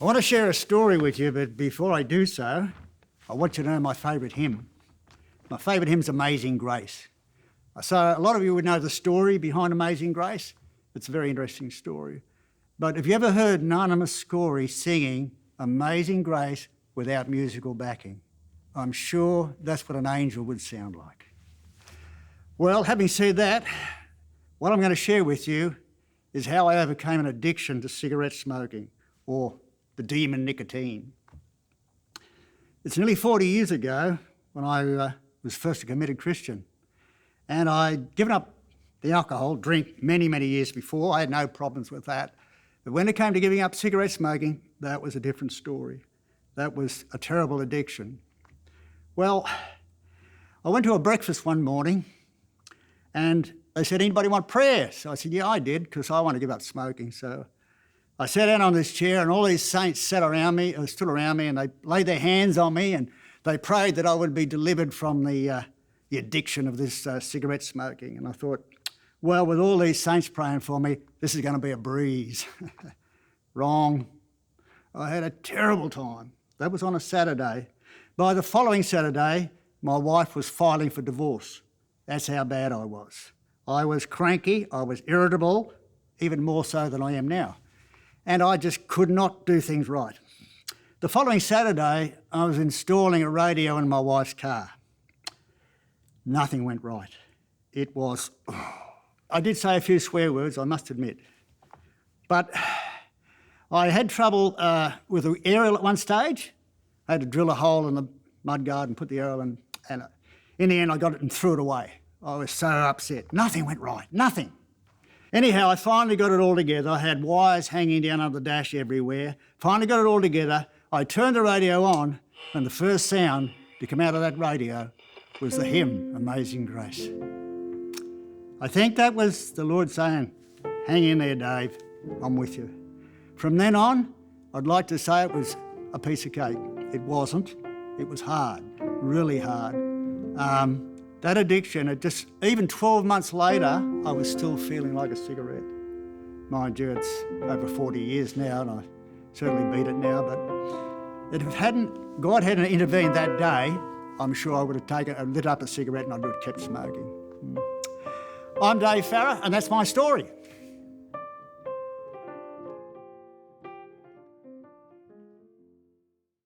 I want to share a story with you, but before I do so, I want you to know my favourite hymn. My favourite hymn is Amazing Grace. So a lot of you would know the story behind Amazing Grace. It's a very interesting story. But have you ever heard Nana Muscori singing Amazing Grace without musical backing? I'm sure that's what an angel would sound like. Well, having said that, what I'm going to share with you is how I overcame an addiction to cigarette smoking, or the demon nicotine. It's nearly 40 years ago when I was first a committed Christian, and I'd given up the alcohol drink many, many years before. I had no problems with that. But when it came to giving up cigarette smoking, that was a different story. That was a terrible addiction. Well, I went to a breakfast one morning and they said, anybody want prayer? So I said, yeah, I did, because I want to give up smoking. So I sat down on this chair and all these saints stood around me and they laid their hands on me and they prayed that I would be delivered from the addiction of this cigarette smoking. And I thought, well, with all these saints praying for me, this is going to be a breeze. Wrong. I had a terrible time. That was on a Saturday. By the following Saturday, my wife was filing for divorce. That's how bad I was. I was cranky, I was irritable, even more so than I am now. And I just could not do things right. The following Saturday, I was installing a radio in my wife's car. Nothing went right. It was... I did say a few swear words, I must admit. But I had trouble with the aerial at one stage. I had to drill a hole in the mudguard and put the aerial in, and in the end I got it and threw it away. I was so upset. Nothing went right, nothing. Anyhow, I finally got it all together. I had wires hanging down on the dash everywhere. Finally got it all together. I turned the radio on and the first sound to come out of that radio was the hymn, Amazing Grace. I think that was the Lord saying, hang in there, Dave, I'm with you. From then on, I'd like to say it was a piece of cake. It wasn't. It was hard, really hard. That addiction, even 12 months later, I was still feeling like a cigarette. Mind you, it's over 40 years now, and I certainly beat it now, but if God hadn't intervened that day, I'm sure I would have lit up a cigarette and I would have kept smoking. I'm Dave Farrer, and that's my story.